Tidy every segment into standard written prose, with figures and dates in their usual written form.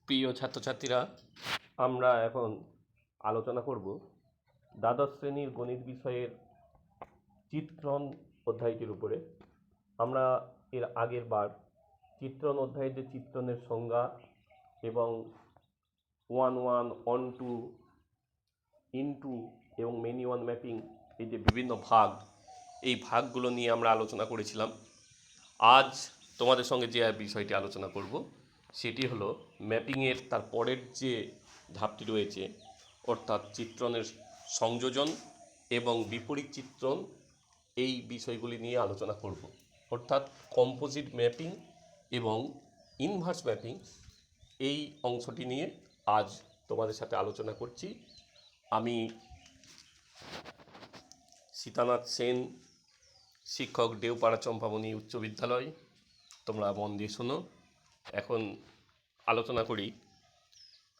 প্রিয় ছাত্রছাত্রীরা, আমরা এখন আলোচনা করব দ্বাদশ শ্রেণীর গণিত বিষয়ের চিত্রণ অধ্যায়টির উপরে। আমরা এর আগের বার চিত্রণ অধ্যায়ে যে চিত্রণের সংজ্ঞা এবং 1-1, 1-2, ইনটু এবং মেনি ওয়ান ম্যাপিং, এই যে বিভিন্ন ভাগ, এই ভাগগুলো নিয়ে আমরা আলোচনা করেছিলাম। আজ তোমাদের সঙ্গে যে বিষয়টি আলোচনা করব সেটি হলো ম্যাপিংয়ের তার পরের যে ধাপটি রয়েছে, অর্থাৎ চিত্রণের সংযোজন এবং বিপরীত চিত্রণ, এই বিষয়গুলি নিয়ে আলোচনা করব। অর্থাৎ কম্পোজিট ম্যাপিং এবং ইনভার্স ম্যাপিং, এই অংশটি নিয়ে আজ তোমাদের সাথে আলোচনা করছি। আমি সীতানাথ সেন, শিক্ষক, দেওপাড়া চম্পাবনী উচ্চ বিদ্যালয়। তোমরা মন দিয়ে শোনো। এখন আলোচনা করি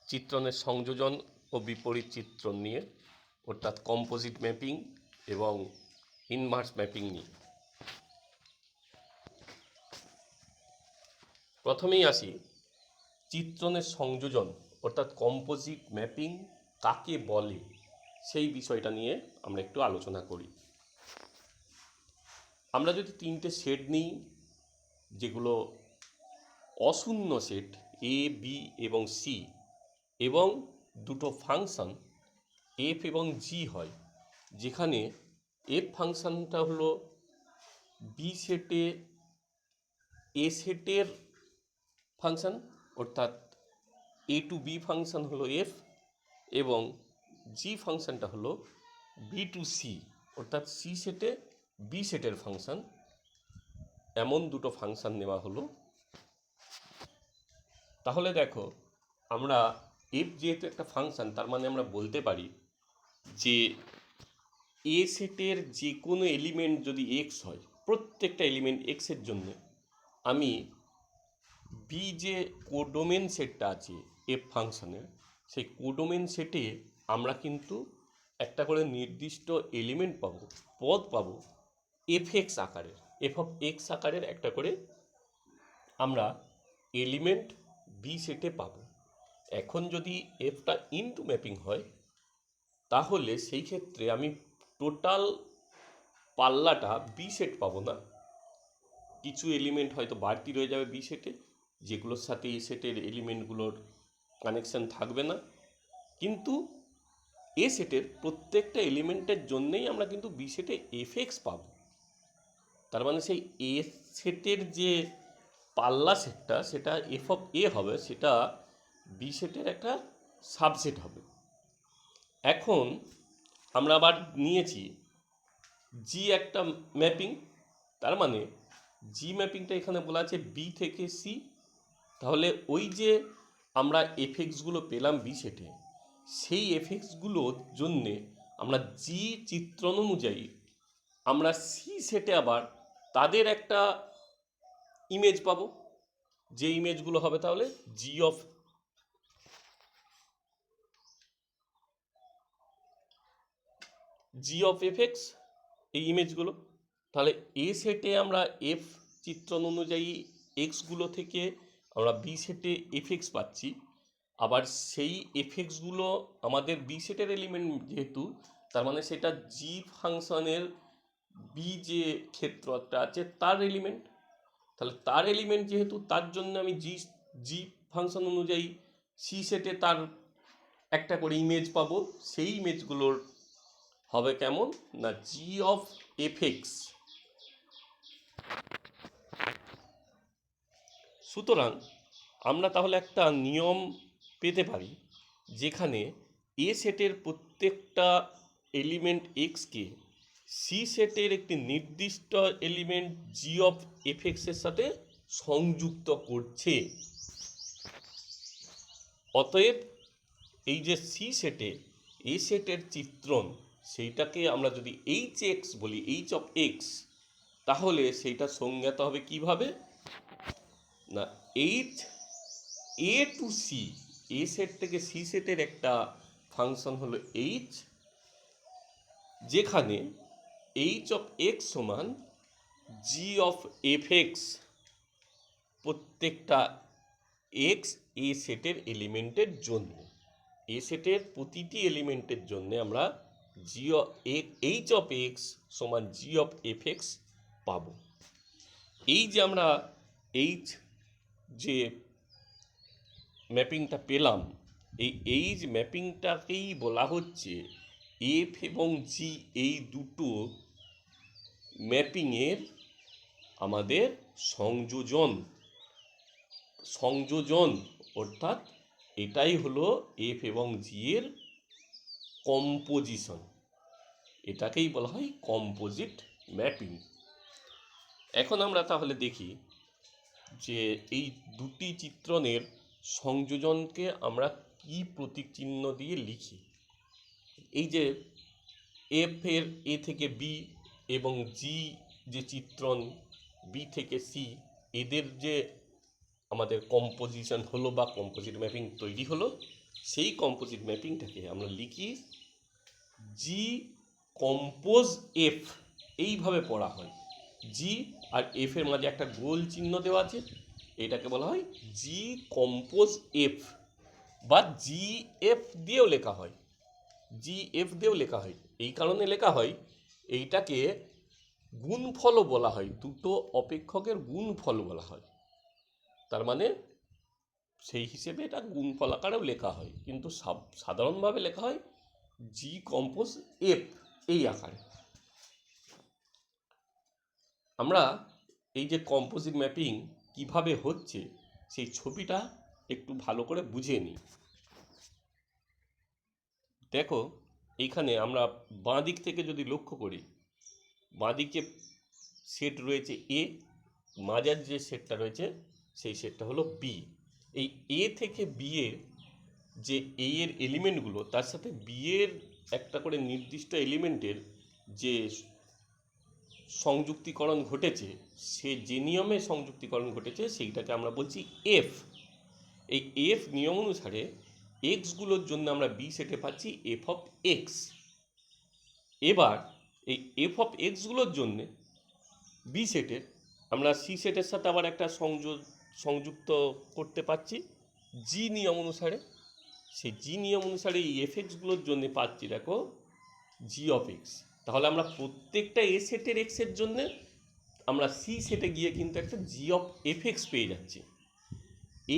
চিত্রণের সংযোজন ও বিপরীত চিত্রণ নিয়ে, অর্থাৎ কম্পোজিট ম্যাপিং এবং ইনভার্স ম্যাপিং নিয়ে। প্রথমেই আসি চিত্রণের সংযোজন অর্থাৎ কম্পোজিট ম্যাপিং কাকে বলে, সেই বিষয়টা নিয়ে আমরা একটু আলোচনা করি। আমরা যদি তিনটে সেট নিই, যেগুলো অশূন্য সেট এ, বি এবং সি, এবং দুটো ফাংশন এফ এবং জি হয়, যেখানে এফ ফাংশনটা হলো বি সেটে এ সেটের ফাংশন, অর্থাৎ এ টু বি ফাংশন হলো এফ, এবং জি ফাংশনটা হলো বি টু সি, অর্থাৎ সি সেটে বি সেটের ফাংশন। এমন দুটো ফাংশন নেওয়া হলো। তাহলে দেখো, আমরা এফ যেহেতু একটা ফাংশন, তার মানে আমরা বলতে পারি যে এ সেটের যে কোনো এলিমেন্ট যদি এক্স হয়, প্রত্যেকটা এলিমেন্ট এক্সের জন্য আমি বি যে কোডোমেন সেটটা আছে এফ ফাংশনের, সেই কোডোমেন সেটে আমরা কিন্তু একটা করে নির্দিষ্ট এলিমেন্ট পাবো, পদ পাবো এফ এক্স আকারের, এফ অফ এক্স আকারের একটা করে আমরা এলিমেন্ট বি সেটে পাবো। এখন যদি এফটা ইনটু ম্যাপিং হয়, তাহলে সেই ক্ষেত্রে আমি টোটাল পাল্লাটা বি সেট পাবো না, কিছু এলিমেন্ট হয়তো বাড়তি রয়ে যাবে বি সেটে, যেগুলোর সাথে এ সেটের এলিমেন্টগুলোর কানেকশান থাকবে না। কিন্তু এ সেটের প্রত্যেকটা এলিমেন্টের জন্যেই আমরা কিন্তু বি সেটে এফ এক্স পাবো। তার মানে সেই এ সেটের যে পাল্লা সেটটা, সেটা এফ অফ এ হবে, সেটা বি সেটের একটা সাবসেট হবে। এখন আমরা আবার নিয়েছি জি একটা ম্যাপিং, তার মানে জি ম্যাপিংটা এখানে বলা আছে বি থেকে সি। তাহলে ওই যে আমরা এফএক্সগুলো পেলাম বি সেটে, সেই এফএক্সগুলোর জন্যে আমরা জি চিত্রণ অনুযায়ী আমরা সি সেটে আবার তাদের একটা ইমেজ পাবো, যে ইমেজগুলো হবে তাহলে জি অফ এফ এক্স, এই ইমেজগুলো। তাহলে এ সেটে আমরা এফ চিত্রণ অনুযায়ী এক্সগুলো থেকে আমরা বি সেটে এফ এক্স পাচ্ছি। আবার সেই এফএক্সগুলো আমাদের বি সেটের এলিমেন্ট যেহেতু, তার মানে সেটা জি ফাংশনের বি যে ক্ষেত্রটা আছে তার এলিমেন্ট। তাহলে তার এলিমেন্ট যেহেতু, তার জন্য আমি জি ফাংশন অনুযায়ী সি সেটে তার একটা করে ইমেজ পাবো। সেই ইমেজগুলোর হবে কেমন না, জি অফ এফ এক্স। সুতরাং আমরা তাহলে একটা নিয়ম পেতে পারি, যেখানে এ সেটের প্রত্যেকটা এলিমেন্ট এক্সকে সি সেটের একটি নির্দিষ্ট এলিমেন্ট জি অফ এফ এক্সের সাথে সংযুক্ত করছে। অতএব এই যে সি সেটে এ সেটের চিত্রণ, সেইটাকে আমরা যদি এইচ এক্স বলি, এইচ অফ এক্স, তাহলে সেইটা সংজ্ঞাত হবে কিভাবে না, H A to C, A set থেকে সি সেটের একটা ফাংশন হলো এইচ, যেখানে এইচ অফ এক্স সমান জি অফ এফ এক্স, প্রত্যেকটা এক্স এ সেটের এলিমেন্টের জন্য। এ সেটের প্রতিটি এলিমেন্টের জন্য আমরা এইচ অফ এক্স সমান জি অফ এফ এক্স পাবো। এই যে আমরা এইচ যে ম্যাপিংটা পেলাম, এই এইচ ম্যাপিংটাকেই বলা হচ্ছে এফ এবং জি, এই দুটো ম্যাপিংয়ের আমাদের সংযোজন অর্থাৎ এটাই হলো এফ এবং জি এর কম্পোজিশন, এটাকেই বলা হয় কম্পোজিট ম্যাপিং। এখন আমরা তাহলে দেখি যে এই দুটি চিত্রণের সংযোজনকে আমরা কি প্রতীক চিহ্ন দিয়ে লিখি। এই যে এফ এর এ থেকে বি এবং জি যে চিত্রণ বি থেকে সি, এদের যে আমাদের কম্পোজিশন হলো বা কম্পোজিট ম্যাপিং তৈরি হলো, সেই কম্পোজিট ম্যাপিংটাকে আমরা লিখি জি কম্পোজ এফ। এইভাবে পড়া হয়, জি আর এফ এর মাঝে একটা গোল চিহ্ন দেওয়া আছে, এটাকে বলা হয় জি কম্পোজ এফ, বা জি এফ দিয়েও লেখা হয়, জি এফ দিয়েও লেখা হয়। এই কারণে লেখা হয়, এইটাকে গুণফলও বলা হয়, দুটো অপেক্ষকের গুণফল বলা হয়। তার মানে সেই হিসেবে এটা গুণফল আকারেও লেখা হয়, কিন্তু সাধারণভাবে লেখা হয় জি কম্পোজ এফ এই আকারে। আমরা এই যে কম্পোজিট ম্যাপিং কিভাবে হচ্ছে সেই ছবিটা একটু ভালো করে বুঝে নিই। দেখো, এইখানে আমরা বাঁ দিক থেকে যদি লক্ষ্য করি, বাঁ দিকে সেট রয়েছে এ, মাঝার যে সেটটা রয়েছে সেই সেটটা হলো বি। এই এ থেকে বি এর যে এ এর এলিমেন্টগুলো, তার সাথে বি এর একটা করে নির্দিষ্ট এলিমেন্টের যে সংযুক্তিকরণ ঘটেছে, সে যে নিয়মে সংযুক্তিকরণ ঘটেছে সেইটাকে আমরা বলছি এফ। এই এফ নিয়ম অনুসারে এক্সগুলোর জন্য আমরা বি সেটে পাচ্ছি এফ অফ এক্স। এবার এই এফ অফ এক্সগুলোর জন্য বি সেটের আমরা সি সেটের সাথে আবার একটা সংযুক্ত করতে পারছি জি নিয়ম অনুসারে। সেই জি নিয়ম অনুসারে এই এফ এক্সগুলোর জন্য পাচ্ছি দেখো জি অফ এক্স। তাহলে আমরা প্রত্যেকটা এ সেটের এক্সের জন্য আমরা সি সেটে গিয়ে কিন্তু একটা জি অফ এফ এক্স পেয়ে যাচ্ছি।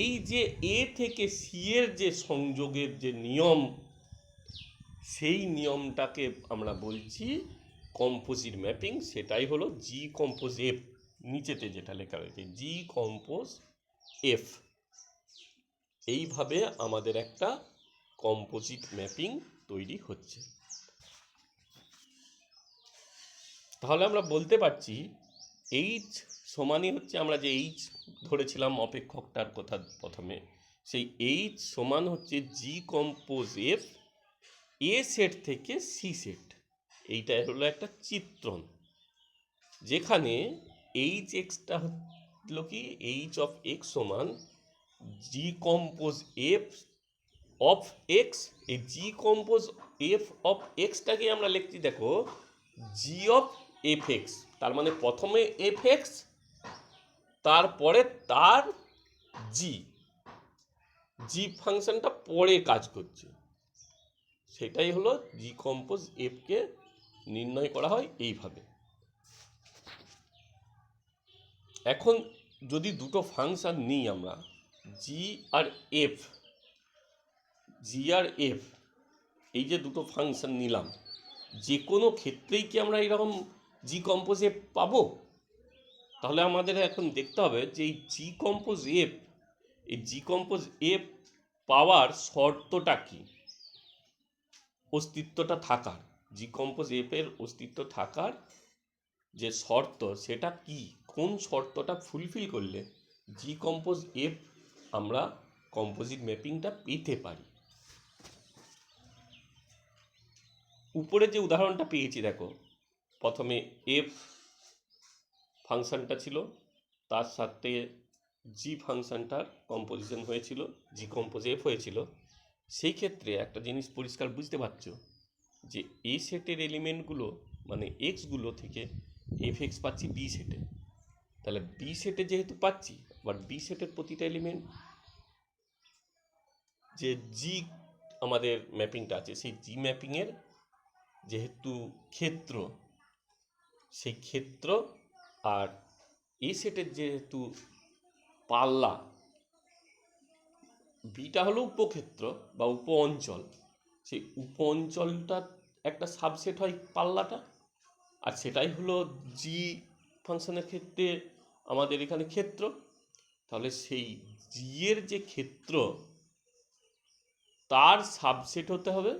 এই যে এ থেকে সি এর যে সংযোগের যে নিয়ম, সেই নিয়মটাকে আমরা বলছি কম্পোজিট ম্যাপিং। সেটাই হলো জি কম্পোজ এফ, নিচেতে যেটা লেখা রয়েছে জি কম্পোজ এফ। এইভাবে আমাদের একটা কম্পোজিট ম্যাপিং তৈরি হচ্ছে। তাহলে আমরা বলতে পারছি এইচ সমানই হচ্ছে, আমরা যে এইচ ধরেছিলাম অপেক্ষকটার কথা প্রথমে, সেই এইচ সমান হচ্ছে জি কম্পোজ এফ এ সেট থেকে সি সেট। এইটাই হলো একটা চিত্রণ, যেখানে এইচ এক্সটা হলো কি এইচ অফ এক্স সমান জি কম্পোজ এফ অফ এক্স। এই জি কম্পোজ এফ অফ এক্সটাকে আমরা লিখছি দেখো জি অফ এফ এক্স। তার মানে প্রথমে এফ এক্স, তারপরে তার জি জি ফাংশনটা পরে কাজ করছে, সেটাই হলো জি কম্পোজ এফকে নির্ণয় করা হয় এইভাবে। এখন যদি দুটো ফাংশন নিই আমরা, জি আর এফ, জি আর এফ, এই যে দুটো ফাংশন নিলাম, যে কোনো ক্ষেত্রেই কি আমরা এরকম জি কম্পোজ এফ পাবো? তাহলে আমাদের এখন দেখতে হবে যে এই জি কম্পোজ এফ, এই জি কম্পোজ এফ পাওয়ার শর্তটা কি, অস্তিত্বটা থাকার, জি কম্পোজ এফ এর অস্তিত্ব থাকার যে শর্ত সেটা কি, কোন শর্তটা ফুলফিল করলে জি কম্পোজ এফ আমরা কম্পোজিট ম্যাপিংটা পেতে পারি। উপরে যে উদাহরণটা পেয়েছি দেখো, প্রথমে এফ ফাংশনটা ছিল, তার সাথে জি ফাংশনটার কম্পোজিশন হয়েছিল, জি কম্পোজ এফ হয়েছিল। সেই ক্ষেত্রে একটা জিনিস পরিষ্কার বুঝতে পারছো যে এ সেটের এলিমেন্টগুলো মানে এক্সগুলো থেকে এফ এক্স পাচ্ছি বি সেটে। তাহলে বি সেটে যেহেতু পাচ্ছি, আবার বি সেটের প্রতিটা এলিমেন্ট যে জি আমাদের ম্যাপিংটা আছে, সেই জি ম্যাপিংয়ের যেহেতু ক্ষেত্র, সেই ক্ষেত্র আর এ সেটের যেহেতু পাল্লা, বিটা হলো উপক্ষেত্র বা উপ অঞ্চল, সেই উপ অঞ্চলটা একটা সাবসেট হয় পাল্লাটা, আর সেটাই হলো জি ফাংশনের ক্ষেত্রে আমাদের এখানে ক্ষেত্র। তাহলে সেই জি এর যে ক্ষেত্র, তার সাবসেট হতে হবে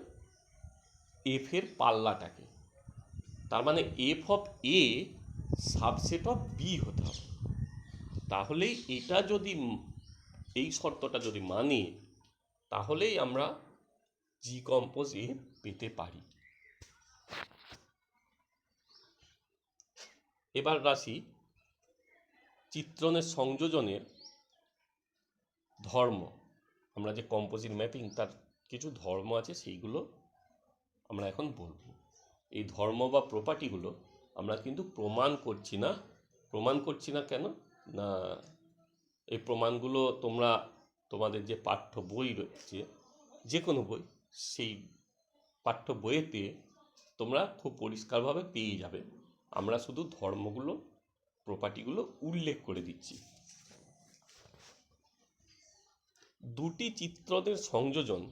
এফ এর পাল্লাটাকে। তার মানে F of A subset of B হতে হবে। তাহলেই এটা যদি, এই শর্তটা যদি মানি, তাহলেই আমরা জি কম্পোজ এ পেতে পারি। এবার আসি চিত্রণের সংযোজনের ধর্ম। আমরা যে কম্পোজিট ম্যাপিং, তার কিছু ধর্ম আছে, সেইগুলো আমরা এখন বলব। এই ধর্ম বা প্রপার্টিগুলো আমরা কিন্তু প্রমাণ করছি না। প্রমাণ করছি না কেন না, এই প্রমাণগুলো তোমরা তোমাদের যে পাঠ্য বই রয়েছে, যে কোনো বই, সেই পাঠ্য বইয়েতে তোমরা খুব পরিষ্কারভাবে পেয়ে যাবে। আমরা শুধু ধর্মগুলো, প্রপার্টিগুলো উল্লেখ করে দিচ্ছি। দুটি চিত্রদের সংযোজন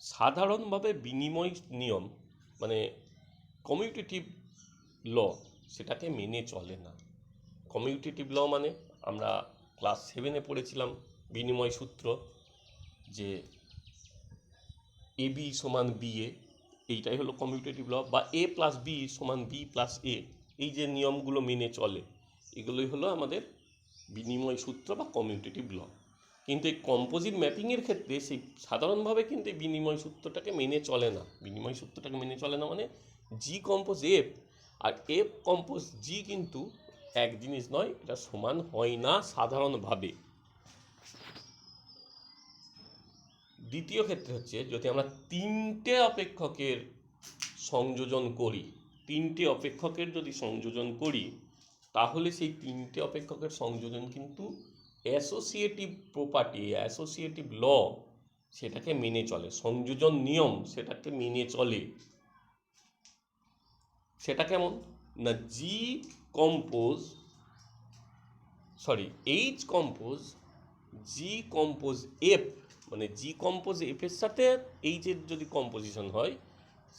সাধারণভাবে বিনিময় নিয়ম, মানে কমিউটেটিভ ল, সেটাকে মেনে চলে না। কমিউটেটিভ ল মানে আমরা ক্লাস 7-এ পড়েছিলাম বিনিময় সূত্র, যে এ বি সমান বি এ, এইটাই হলো কমিউটেটিভ ল, বা এ প্লাস বি সমান বি প্লাস এ, এই যে নিয়মগুলো মেনে চলে, এগুলোই হলো আমাদের বিনিময় সূত্র বা কমিউটেটিভ ল। কিন্তু এই কম্পোজিট ম্যাপিংয়ের ক্ষেত্রে সেই সাধারণভাবে কিন্তু এই বিনিময় সূত্রটাকে মেনে চলে না। বিনিময় সূত্রটাকে মেনে চলে না মানে জি কম্পোজ এফ আর এফ কম্পোজ জি কিন্তু এক জিনিস নয়, এটা সমান হয় না সাধারণভাবে। দ্বিতীয় ক্ষেত্রে হচ্ছে, যদি আমরা তিনটে অপেক্ষকের সংযোজন করি, তিনটে অপেক্ষকের যদি সংযোজন করি, তাহলে সেই তিনটে অপেক্ষকের সংযোজন কিন্তু অ্যাসোসিয়েটিভ প্রপার্টি, অ্যাসোসিয়েটিভ ল, সেটাকে মেনে চলে। সংযোজন নিয়ম সেটাকে মেনে চলে। সেটা কেমন না, জি কম্পোজ, সরি, এইচ কম্পোজ জি কম্পোজ এফ, মানে জি কম্পোজ এফের সাথে এইচের যদি কম্পোজিশন হয়,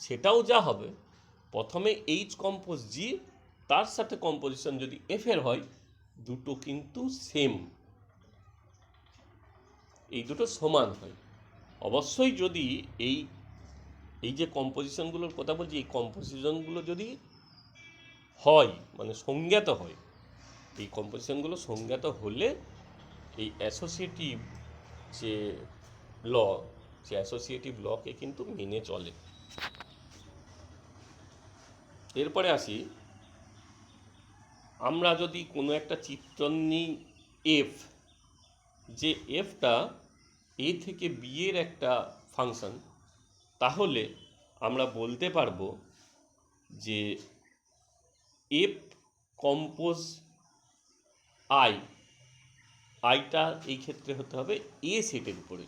সেটাও যা হবে, প্রথমে এইচ কম্পোজ জি, তার সাথে কম্পোজিশন যদি এফের হয়, দুটো কিন্তু সেম, এই দুটো সমান হয়। অবশ্যই যদি এই এই যে কম্পোজিশনগুলোর কথা বলছি, এই কম্পোজিশনগুলো যদি হয়, মানে সংজ্ঞাত হয়, এই কম্পোজিশনগুলো সংজ্ঞাত হলে এই অ্যাসোসিয়েটিভ যে ল, সে অ্যাসোসিয়েটিভ লকে কিন্তু মেনে চলে। এরপরে আসি, আমরা যদি কোনো একটা চিত্রণ নিই এফ, যে এফটা এ থেকে বি এর একটা ফাংশন, তাহলে আমরা বলতে পারবো যে এফ কম্পোজ আই, আইটা এই ক্ষেত্রে হতে হবে এ সেটের উপরে।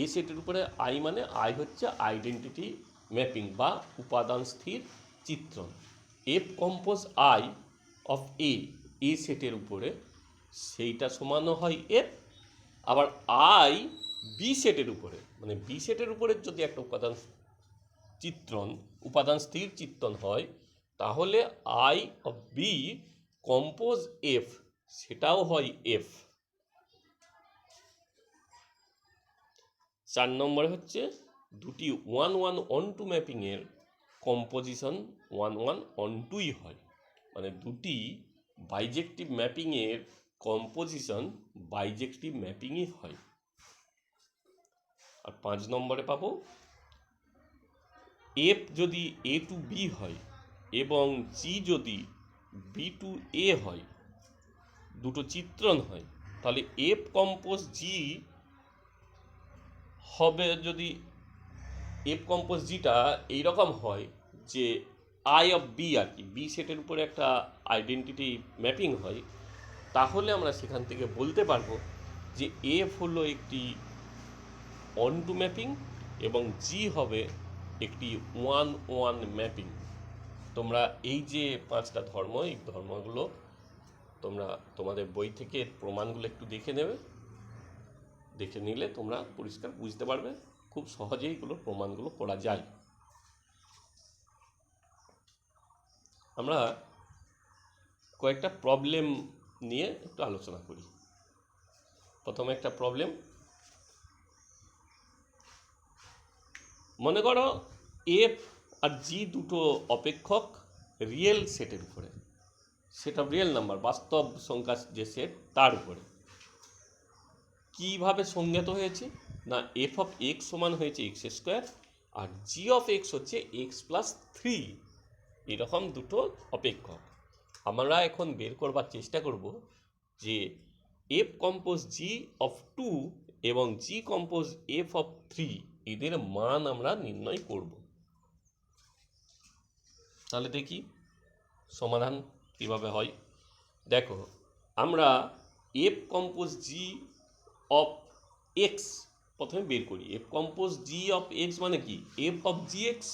এ সেটের উপরে আই মানে আই হচ্ছে আইডেন্টিটি ম্যাপিং বা উপাদান স্থির চিত্রণ। এফ কম্পোজ আই অফ এ, এ সেটের উপরে, সেইটা সমানও হয় এফ। আবার আই বি সেটের উপরে, মানে বি সেটের উপরে যদি একটা উপাদান চিত্রণ, উপাদান স্থির চিত্রণ হয়, তাহলে I of B compose F, সেটাও হয় এফ। 4 নম্বরে হচ্ছে, দুটি 1-1-1-2 ম্যাপিংয়ের কম্পোজিশন 1-1-1-2ই হয়, মানে দুটি বাইজেক্টিভ ম্যাপিংয়ের কম্পোজিশন বাইজেক্টিভ ম্যাপিংই হয়। আর 5 নম্বরে পাবো, এফ যদি এ টু বি হয় এবং জি যদি বি টু এ হয়, দুটো চিত্রণ হয়, তাহলে এফ কম্পোজ জি হবে, যদি এফ কম্পোজ জিটা এইরকম হয় যে আই অফ বি, আর কি বি সেটের উপরে একটা আইডেন্টিটি ম্যাপিং হয়, তাহলে আমরা সেখান থেকে বলতে পারবো যে এফ হলো একটি অন টু ম্যাপিং এবং জি হবে একটি 1-1 ম্যাপিং। তোমরা এই যে 5টা ধর্ম, এই ধর্মগুলো তোমরা তোমাদের বই থেকে প্রমাণগুলো একটু দেখে নেবে, দেখে নিলে তোমরা পরিষ্কার বুঝতে পারবে, খুব সহজেই এগুলো প্রমাণগুলো করা যায়। আমরা কয়েকটা প্রবলেম নিয়ে একটু আলোচনা করি। প্রথমে একটা প্রবলেম, মনে করো এফ আর জি দুটো অপেক্ষক রিয়েল সেটের উপরে, সেটা রিয়েল নাম্বার, বাস্তব সংখ্যা যে সেট তার উপরে। কীভাবে সংজ্ঞাত হয়েছে না, এফ অফ এক্স সমান হয়েছে এক্স স্কোয়ার আর জি অফ এক্স হচ্ছে এক্স প্লাস 3। এরকম দুটো অপেক্ষক আমরা এখন বের করবার চেষ্টা করব যে এফ কম্পোজ জি অফ 2 এবং জি কম্পোজ এফ অফ 3 এদের মান আমরা নির্ণয় করব। তাহলে দেখি সমাধান কিভাবে হয়। দেখো, আমরা F compose G of X প্রথমে বের করি। F compose G of X মানে কি, F of G X,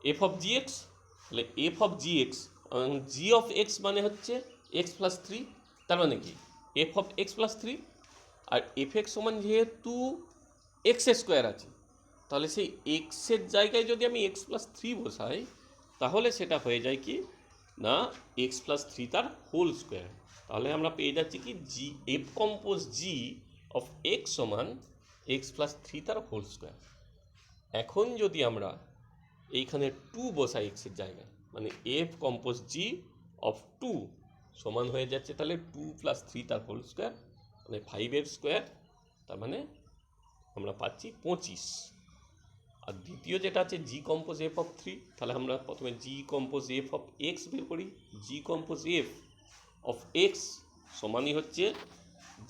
F of G X, তাহলে F of G X, G of X মানে হচ্ছে এক্স প্লাস 3, তার মানে কি এফ অফ এক্স প্লাস 3। আর এফ এক্স সমান যেহেতু এক্স স্কোয়ার আছে, তাহলে সেই এক্সের জায়গায় যদি আমি এক্স প্লাস 3 বসাই, তাহলে সেটা হয়ে যায় কি না এক্স প্লাস 3 তার হোল স্কোয়ার। তাহলে আমরা পেয়ে যাচ্ছি কি জি F compose G of X সমান এক্স প্লাস 3 তার হোল স্কোয়ার। এখন যদি আমরা এইখানে 2 বসাই এক্সের জায়গায়, মানে এফ কম্পোজ জি অফ 2 সমান হয়ে যাচ্ছে তাহলে 2 প্লাস 3 তার হোল স্কোয়ার, মানে 5-এর স্কোয়ার, তার মানে আমরা পাচ্ছি 25। আর দ্বিতীয় যেটা আছে জি কম্পোজ এফ অফ 3, তাহলে আমরা প্রথমে G compose F of X বের করি। G compose F of X সমানই হচ্ছে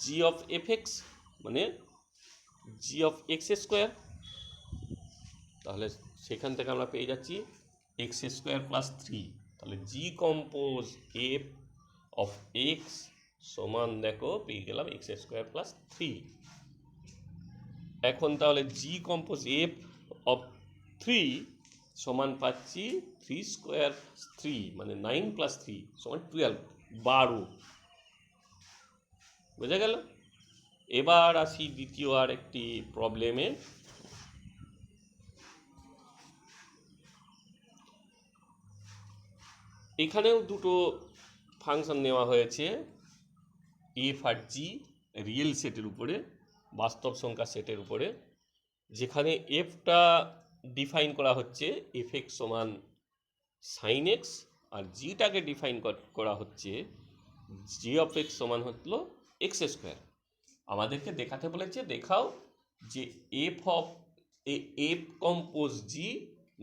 জি অফ এফ এক্স, মানে জি অফ এক্স স্কোয়ার। তাহলে সেখান থেকে আমরা পেয়ে যাচ্ছি এক্স স্কোয়ার প্লাস 3। তাহলে জি কম্পোজ এফ অফ এক্স সমান দেখো পেয়ে গেলাম এক্স স্কোয়ার প্লাস 3। এখন তাহলে জি কম্পোজ এফ অফ 3 সমান পাচ্ছি 3 স্কোয়ার 3, মানে 9 প্লাস 3 সমান 12। বুঝা গেল? এবার আসি দ্বিতীয় আর একটি প্রবলেমে। এখানেও দুটো ফাংশন নেওয়া হয়েছে এফ আর জি রিয়েল সেটের উপরে, বাস্তব সংখ্যা সেটের উপরে, যেখানে এফটা ডিফাইন করা হচ্ছে এফ এক্স সমান সাইন এক্স, আর জিটাকে ডিফাইন করা হচ্ছে জি অফ এক্স সমান হলো এক্স স্কোয়ার। আমাদেরকে দেখাতে বলেছে, দেখাও যে F compose G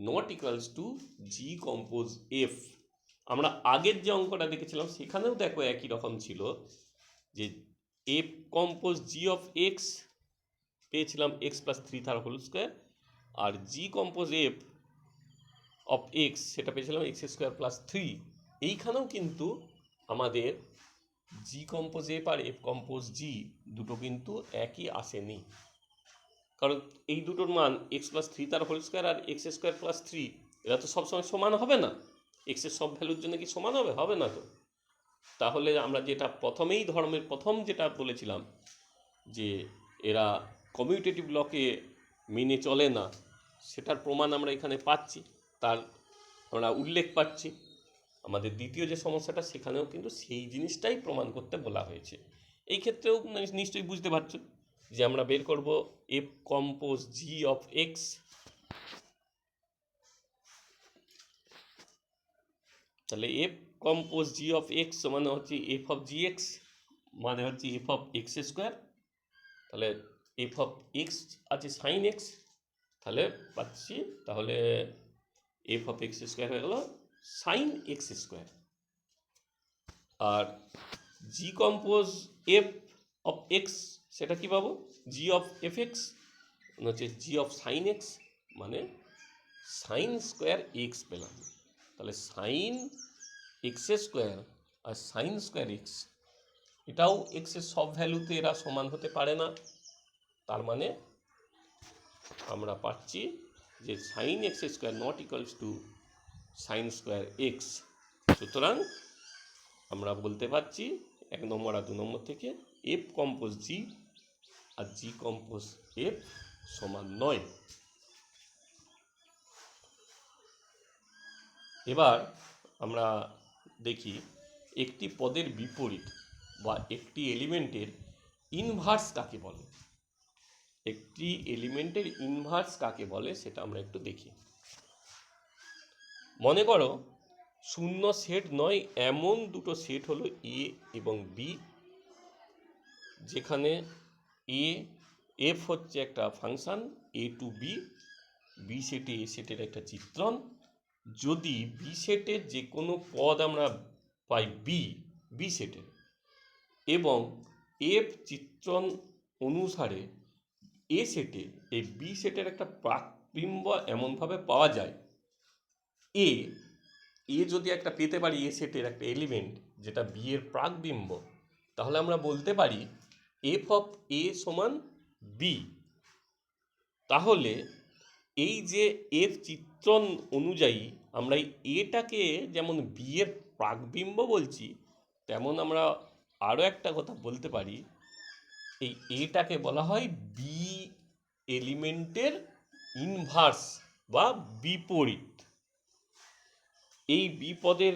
not equals two G compose F. আমরা আগের যে অঙ্কটা দেখেছিলাম সেখানেও দেখো একই রকম ছিল, যে F compose G of X পেয়েছিলাম এক্স প্লাস 3 তার হোল স্কোয়ার, আর G compose F of X সেটা পেয়েছিলাম এক্স স্কোয়ার প্লাস 3। এইখানেও কিন্তু আমাদের জি কম্পোজ এফ আর এফ কম্পোজ জি দুটো কিন্তু একই আসেনি, কারণ এই দুটোর মান এক্স প্লাস 3 তার হোল স্কোয়ার আর এক্স স্কোয়ার প্লাস 3 এরা তো সবসময় সমান হবে না। এক্সের সব ভ্যালুর জন্য কি সমান হবে? হবে না তো। তাহলে আমরা যেটা প্রথমেই ধর্মের প্রথম যেটা বলেছিলাম যে এরা কমিউটেটিভ লকে মেনে চলে না, সেটার প্রমাণ আমরা এখানে পাচ্ছি, তার আমরা উল্লেখ পাচ্ছি। আমাদের দ্বিতীয় যে সমস্যাটা সেখানেও কিন্তু সেই জিনিসটাই প্রমাণ করতে বলা হয়েছে। এই ক্ষেত্রেও নিশ্চয়ই বুঝতে পারছো যে আমরা বের করব F compose G of X. তাহলে F compose G of X মানে হচ্ছে এফ অফ জি এক্স, মানে হচ্ছে এফ অফ এক্স স্কোয়ার। তাহলে এফ অফ এক্স আছে সাইন এক্স, তাহলে পাচ্ছি তাহলে এফ অফ এক্স স্কোয়ার হয়ে গেল সাইন এক্স স্কোয়ার। আর G compose F of X সেটা কি পাবো, জি অফ এফ এক্স হচ্ছে জি অফ সাইন এক্স, মানে সাইন স্কোয়ার এক্স পেলাম। তাহলে সাইন এক্স স্কোয়ার আর সাইন স্কোয়ার এক্স, এটাও এক্সের সব ভ্যালুতে এরা সমান হতে পারে না। তার মানে আমরা পাচ্ছি যে sine X square not equals to sine square X. সুতরাং আমরা বলতে পারছি 1 নম্বর আর 2 নম্বর থেকে এফ কম্পোজ জি আর জি কম্পোজ এফ সমান নয়। এবার আমরা দেখি একটি পদের বিপরীত বা একটি এলিমেন্টের ইনভার্স কাকে বলে। একটি এলিমেন্টের ইনভার্স কাকে বলে সেটা আমরা একটু দেখি। মনে করো শূন্য সেট নয় এমন দুটো সেট হলো এ এবং বি, যেখানে এফ হচ্ছে একটা ফাংশন এ টু বি, বি সেটে এ সেটের একটা চিত্রণ। যদি বি সেটের যে কোনো পদ আমরা পাই বি সেটের এবং এফ চিত্রণ অনুসারে এ সেটে এই বি সেটের একটা প্রাকবিম্ব এমনভাবে পাওয়া যায়, এ যদি একটা পেতে পারি এ সেটের একটা এলিমেন্ট যেটা বি এর প্রাকবিম্ব, তাহলে আমরা বলতে পারি এফ অফ এ সমান বি। তাহলে এই যে এর চিত্রণ অনুযায়ী আমরা এই এটাকে যেমন বি এর প্রাকবিম্ব বলছি, তেমন আমরা আরও একটা কথা বলতে পারি, এই এটাকে বলা হয় বি এলিমেন্টের ইনভার্স বা বিপরীত। এই বি পদের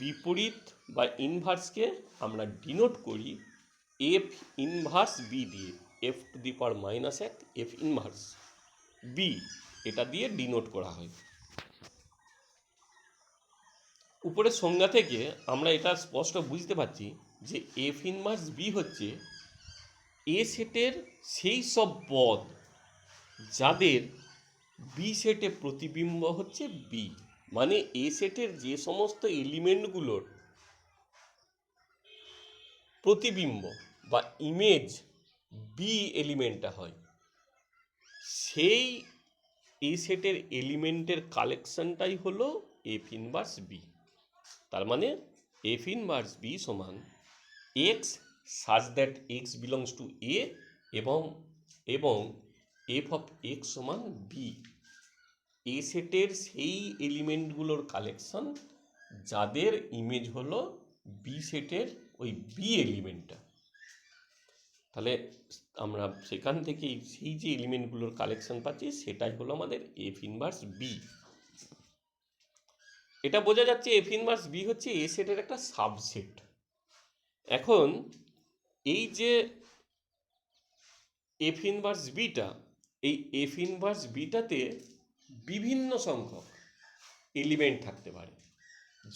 বিপরীত বা ইনভার্সকে আমরা ডিনোট করি এফ ইনভার্স বি দিয়ে, F to the power -1 F inverse B, এটা দিয়ে ডিনোট করা হয়। উপরের সংজ্ঞা থেকে আমরা এটা স্পষ্ট বুঝতে পারছি যে এফ ইনভার্স বি হচ্ছে এ সেটের সেই সব পদ যাদের বি সেটে প্রতিবিম্ব হচ্ছে বি, মানে এ সেটের যে সমস্ত এলিমেন্টগুলোর প্রতিবিম্ব বা ইমেজ বি এলিমেন্টটা হয়, সেই এ সেটের এলিমেন্টের কালেকশনটাই হলো এফ ইনভার্স বি। তার মানে এফ ইনভার্স বি সমান X such that X belongs to A এবং এফ অফ এক্স সমান বি, এ সেটের সেই এলিমেন্টগুলোর কালেকশন যাদের ইমেজ হলো বি সেটের ওই বি এলিমেন্টটা। তাহলে আমরা সেখান থেকেই সেই যে এলিমেন্টগুলোর কালেকশন পাচ্ছি সেটাই হলো আমাদের এফ ইনভার্স বি। এটা বোঝা যাচ্ছে এফ ইনভার্স বি হচ্ছে এ সেটের একটা সাবসেট। এখন এই যে এফ ইনভার্স বিটা, এই এফ ইনভার্স বিটাতে বিভিন্ন সংখ্যক এলিমেন্ট থাকতে পারে।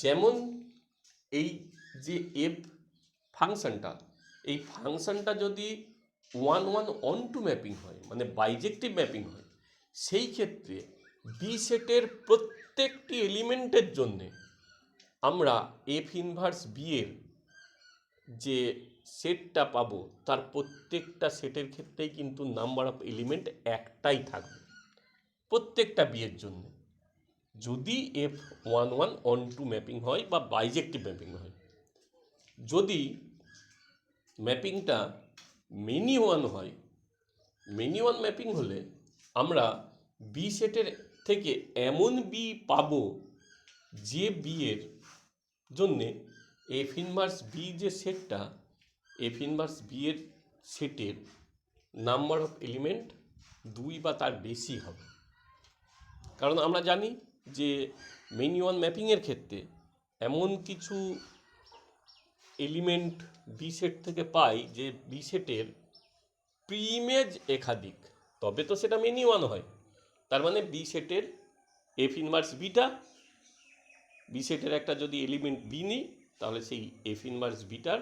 যেমন এই যে এফ ফাংশনটা, এই ফাংশনটা যদি 1-1-on-2 ম্যাপিং হয়, মানে বাইজেক্টিভ ম্যাপিং হয়, সেই ক্ষেত্রে বি সেটের প্রত্যেকটি এলিমেন্টের জন্যে আমরা এফ ইনভার্স বি এর যে সেটটা পাবো তার প্রত্যেকটা সেটের ক্ষেত্রেই কিন্তু নাম্বার অফ এলিমেন্ট একটাই থাকবে প্রত্যেকটা বি এর জন্য, যদি এফ 1-1-on-2 ম্যাপিং হয় বা বাইজেক্টিভ ম্যাপিং হয়। যদি ম্যাপিংটা মেনি ওয়ান হয়, মেনি ওয়ান ম্যাপিং হলে আমরা বি সেটের থেকে এমন বি পাবো যে বি এর জন্যে এফ ইনভার্স বি যে সেটটা, এফ ইনভার্স বি এর সেটের নাম্বার অফ এলিমেন্ট 2 বা তার বেশি হবে। কারণ আমরা জানি যে মেনি ওয়ান ম্যাপিংয়ের ক্ষেত্রে এমন কিছু এলিমেন্ট বি সেট থেকে পাই যে বি সেটের প্রিইমেজ একাধিক, তবে তো সেটা মেনি ওয়ান হয়। তার মানে বি সেটের এফ ইনভার্স বিটা, বি সেটের একটা যদি এলিমেন্ট বি নিই তাহলে সেই F inverse bitter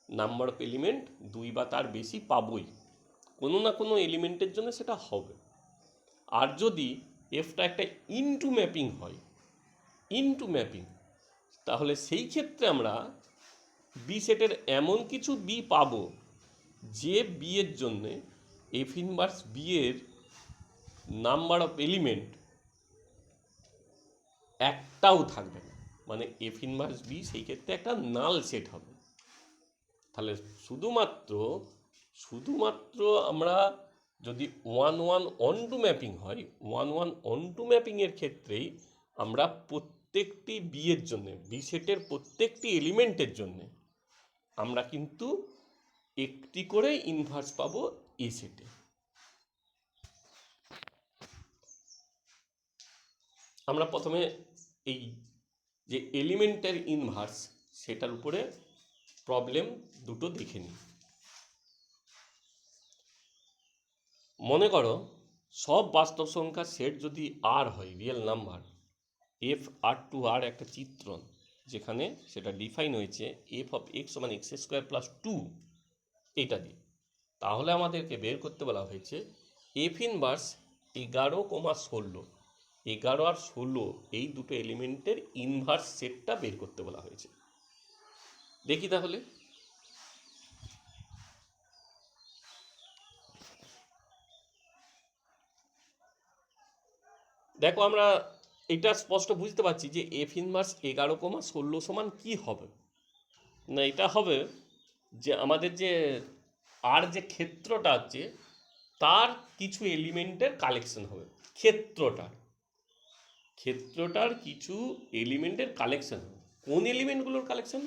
number of element 2 বা তার বেশি পাবই, কোনো না কোনো এলিমেন্টের জন্য সেটা হবে। আর যদি এফটা একটা ইনটু ম্যাপিং হয়, ইনটু ম্যাপিং, তাহলে সেই ক্ষেত্রে আমরা বি সেটের এমন কিছু বি পাবো যে বি এর জন্যে এফ ইনভার্স বি এর নাম্বার অফ এলিমেন্ট একটাও থাকবে না, মানে এফ ইনভার্স বি সেই ক্ষেত্রে একটা নাল সেট হবে। তাহলে শুধুমাত্র শুধুমাত্র আমরা যদি 1-1-on-2 ম্যাপিং হয়, 1-1-on-2 ম্যাপিংয়ের ক্ষেত্রেই আমরা প্রত্যেকটি বি এর জন্যে, বি সেটের প্রত্যেকটি এলিমেন্টের জন্যে আমরা কিন্তু একটি করে ইনভার্স পাবো এ সেটে। আমরা প্রথমে এই যে এলিমেন্টের ইনভার্স সেটার উপরে প্রবলেম দুটো দেখে নিই। মনে করো সব বাস্তব সংখ্যার সেট যদি আর হয়, real number, F R two আর একটা চিত্রণ, যেখানে সেটা ডিফাইন হয়েছে এফ অফ এক্স সমান এক্স স্কোয়ার প্লাস 2 এটা দিয়ে, তাহলে আমাদেরকে বের করতে বলা হয়েছে এফ ইনভার্স 11,16, 11 আর 16 এই দুটো এলিমেন্টের ইনভার্স সেটটা বের করতে বলা হয়েছে। দেখি তাহলে। দেখো আমরা এটা স্পষ্ট বুঝতে পারছি যে এফ ইনভার্স 11,16 সমান কি হবে না, এটা হবে যে আমাদের যে আর যে ক্ষেত্রটা আছে তার কিছু এলিমেন্টের কালেকশন হবে। ক্ষেত্রটার কিছু এলিমেন্টের কালেকশন হবে। কোন এলিমেন্টগুলোর কালেকশন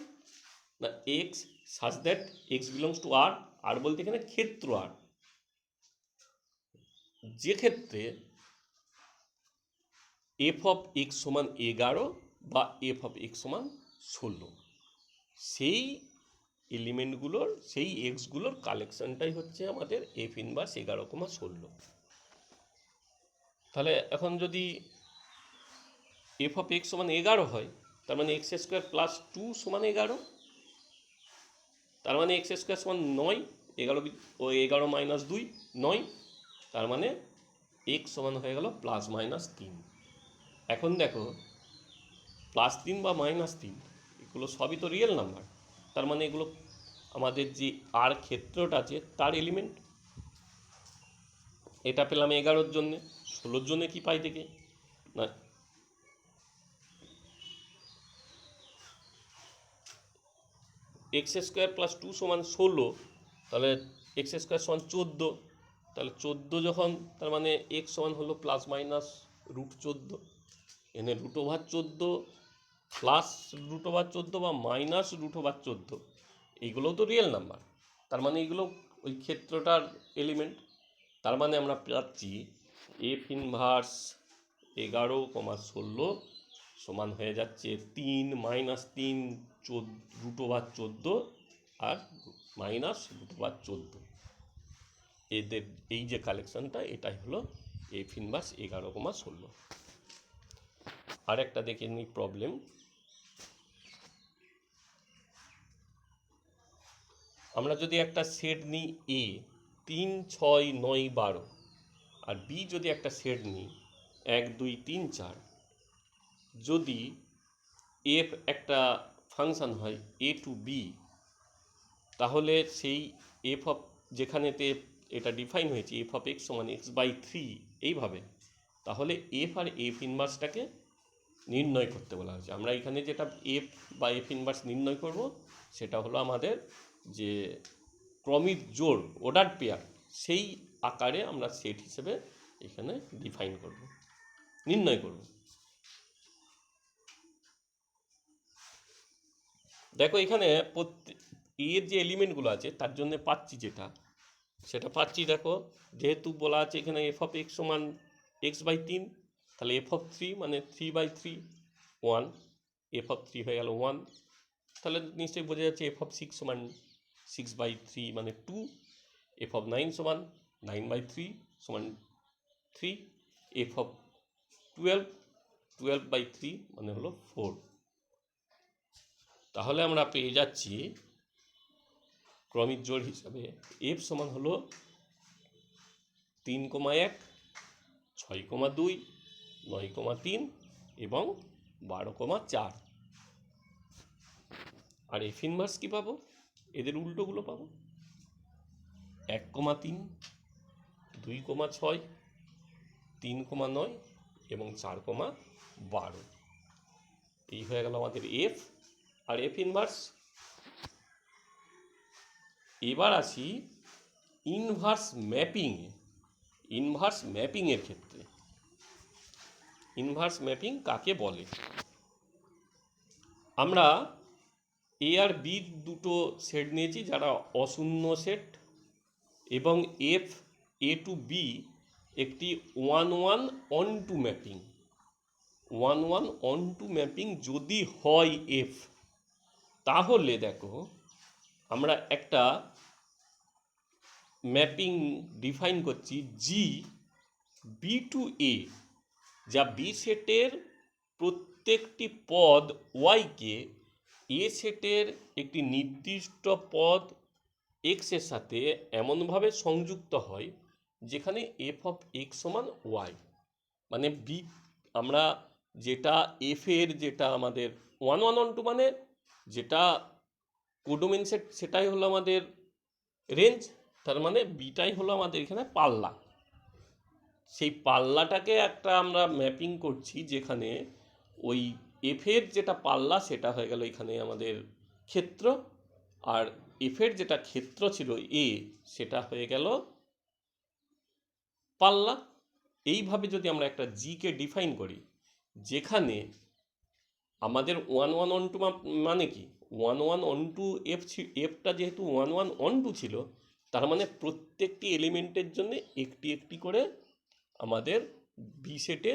না, X such that X belongs to R, R বলতে এখানে ক্ষেত্র আর, যে ক্ষেত্রে এফ অফ এক্স সমান 11 বা এফ অফ এক্স সমান 16, সেই এলিমেন্টগুলোর, সেই এক্সগুলোর কালেকশনটাই হচ্ছে আমাদের এফ ইনভার্স 11,16। তাহলে এখন যদি এফ অফ এক্স সমান 11 হয়, তার মানে এক্স স্কোয়ার প্লাস 2 সমান 11, তার মানে এক্স স্কোয়ার সমান 9, 11 ও 11 মাইনাস 2 9, তার মানে এক্স সমান হয়ে গেল প্লাস মাইনাস 3। এখন দেখো প্লাস 3 বা মাইনাস 3 এগুলো সবই তো রিয়েল নাম্বার, তার মানে এগুলো আমাদের যে আর ক্ষেত্রটা আছে তার এলিমেন্ট। এটা পেলাম 11-র জন্যে। 16-র জন্যে কি পাই দেখে না, এক্স স্কোয়ার প্লাস 2 সমান 16, তাহলে এক্স স্কোয়ার সমান 14, তাহলে 14 যখন, তার মানে এক্স সমান হলো প্লাস মাইনাস √14, এনে √14 প্লাস √14 বা মাইনাস √14, এইগুলোও তো রিয়েল নাম্বার, তার মানে এইগুলো ওই ক্ষেত্রটার এলিমেন্ট। তার মানে আমরা পাচ্ছি এফ ইনভার্স 11,16 সমান হয়ে যাচ্ছে 3 মাইনাস 3 √14 আর মাইনাস √14, এদের এই যে কালেকশনটা এটাই হলো এফ ইনভার্স 11,16। আর একটা দেখে নিই প্রবলেম। আমরা যদি একটা সেট নিই এ 3, 6, 9, 12, আর বি যদি একটা সেট নিই 1, 2, 3, 4, যদি এফ একটা ফাংশান হয় এ টু বি, তাহলে সেই এফ অফ, যেখানেতে এটা ডিফাইন হয়েছে এফ অফ এক্স সমান x/3 এইভাবে, তাহলে এফ আর এফ ইনভার্সটাকে নির্ণয় করতে বলা হয়েছে। আমরা এখানে যেটা এফ বা এফ ইনভার্স নির্ণয় করব সেটা হলো আমাদের যে ক্রমিক জোড়, অর্ডার পেয়ার, সেই আকারে আমরা সেট হিসেবে এখানে ডিফাইন করব, নির্ণয় করব। দেখো এখানে এর যে এলিমেন্টগুলো আছে তার জন্য পাচ্ছি যেটা, সেটা পাচ্ছি। দেখো যেহেতু বলা আছে এখানে এফ অফ এক্স সমান x/3, তাহলে এফ অফ 3 মানে 3/3 1, এফ অফ 3 হয়ে গেল 1, তাহলে নিশ্চয়ই বোঝা যাচ্ছে এফ অফ 6 সমান 6/3 মানে 2, এফ অফ 9 সমান 9/3 সমান 3, এফ অফ 12/3 মানে হলো 4। তাহলে আমরা পেয়ে যাচ্ছি ক্রমিক জোড় হিসাবে এফ সমান হলো 3,1, 6,2, 9,3 এবং 12,4। আর এফ ইনভার্স কী পাবো, এদের উল্টোগুলো পাবো 1,3, 2,6, 3,9 এবং 4,12। এই হয়ে গেল আমাদের এফ আর এফ ইনভার্স। এবার আসি ইনভার্স ম্যাপিংয়ের ক্ষেত্রে ইনভার্স ম্যাপিং কাকে বলে? আমরা এ আর বি দুটো সেট নিয়েছি যারা অশূন্য সেট, এবং এফ এ টু বি একটি 1-1 অন-টু ম্যাপিং। 1-1 অন-টু ম্যাপিং যদি হয় এফ, তাহলে দেখো আমরা একটা ম্যাপিং ডিফাইন করছি জি বি টু এ, যা বি সেটের প্রত্যেকটি পদ ওয়াইকে এ সেটের একটি নির্দিষ্ট পদ এক্সের সাথে এমনভাবে সংযুক্ত হয় যেখানে এফ অফ এক্স সমান ওয়াই। মানে বি, আমরা যেটা এফের যেটা আমাদের 1-1 অন টু মানে যেটা কোডোমেন সেট, সেটাই হলো আমাদের রেঞ্জ, তার মানে বিটাই হলো আমাদের এখানে পাল্লা। সেই পাল্লাটাকে একটা আমরা ম্যাপিং করছি যেখানে ওই এফের যেটা পাল্লা সেটা হয়ে গেল এখানে আমাদের ক্ষেত্র, আর এফের যেটা ক্ষেত্র ছিল এ সেটা হয়ে গেল পাল্লা। এইভাবে যদি আমরা একটা জিকে ডিফাইন করি, যেখানে আমাদের 1-1 অন টু মানে কি 1-1 অন টু এফটা যেহেতু 1-1 অন টু ছিল, তার মানে প্রত্যেকটি এলিমেন্টের জন্য একটি একটি করে আমাদের বি সেটে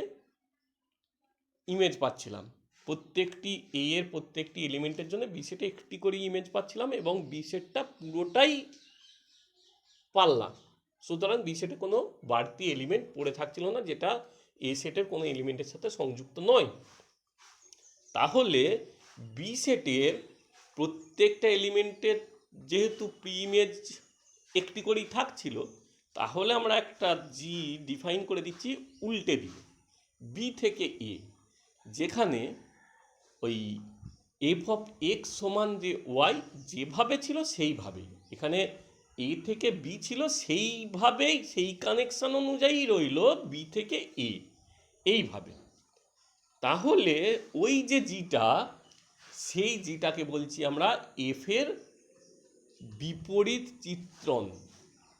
ইমেজ পাচ্ছিলাম। প্রত্যেকটি এ এর প্রত্যেকটি এলিমেন্টের জন্য বি সেটে একটি করে ইমেজ পাচ্ছিলাম, এবং বি সেটটা পুরোটাই পাল্লা। সুতরাং বি সেটে কোনো বাড়তি এলিমেন্ট পড়ে থাকছিল না যেটা এ সেটের কোনো এলিমেন্টের সাথে সংযুক্ত নয়। তাহলে বি সেটের প্রত্যেকটা এলিমেন্টের যেহেতু প্রি ইমেজ একটি করেই থাকছিল, তাহলে আমরা একটা জি ডিফাইন করে দিচ্ছি উল্টে দিয়ে বি থেকে এ, যেখানে ওই এফ অফ এক্স সমান যে ওয়াই যেভাবে ছিল সেইভাবেই এখানে এ থেকে বি ছিল, সেইভাবেই সেই কানেকশান অনুযায়ী রইল বি থেকে এ এইভাবে। তাহলে ওই যে জিটা, সেই জিটাকে বলছি আমরা এফের বিপরীত চিত্রণ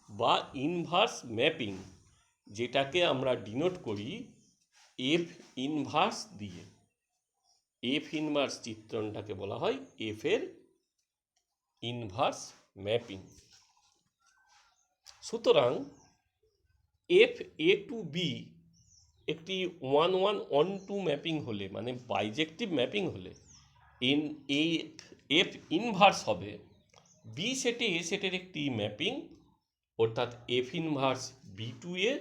বা ইনভার্স ম্যাপিং, যেটাকে আমরা ডিনোট করি এফ ইনভার্স দিয়ে। এফ ইনভার্স চিত্রণটাকে বলা হয় এফের ইনভার্স ম্যাপিং। সুতরাং এফ এ টু বি একটি 1-1 অন টু ম্যাপিং হলে, মানে বাইজেক্টিভ ম্যাপিং হলে, এফ ইনভার্স হবে বি সেটে এ সেটের একটি ম্যাপিং, অর্থাৎ এফ ইনভার্স বি টু এ।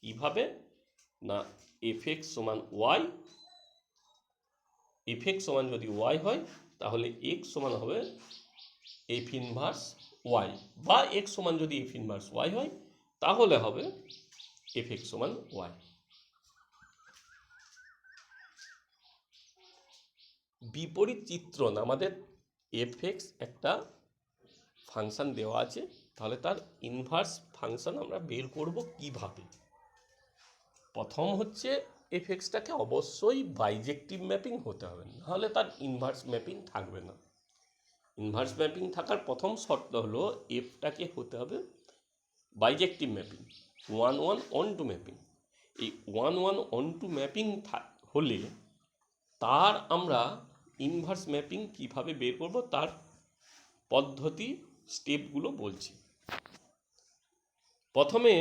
কীভাবে না, এফ এক্স সমান ওয়াই, এফ এক্স সমান যদি ওয়াই হয় তাহলে এক্স সমান হবে এফ ইনভার্স ওয়াই, বা এক্স সমান যদি এফ ইনভার্স ওয়াই হয় তাহলে হবে এফ এক্স সমান ওয়াই। বিপরীত চিত্রণ, আমাদের এফ এক্স একটা ফাংশান দেওয়া আছে, তাহলে তার ইনভার্স ফাংশান আমরা বের করব কিভাবে? প্রথম হচ্ছে এফ এক্সটাকে অবশ্যই বাইজেক্টিভ ম্যাপিং হতে হবে, নাহলে তার ইনভার্স ম্যাপিং থাকবে না। ইনভার্স ম্যাপিং থাকার প্রথম শর্ত হলো এফটাকে হতে হবে bijective mapping, 1-1 onto mapping. এই 1-1 অন টু ম্যাপিং হলে তার আমরা ইনভার্স ম্যাপিং কিভাবে বের করব তার পদ্ধতি স্টেপগুলো বলছি। প্রথমে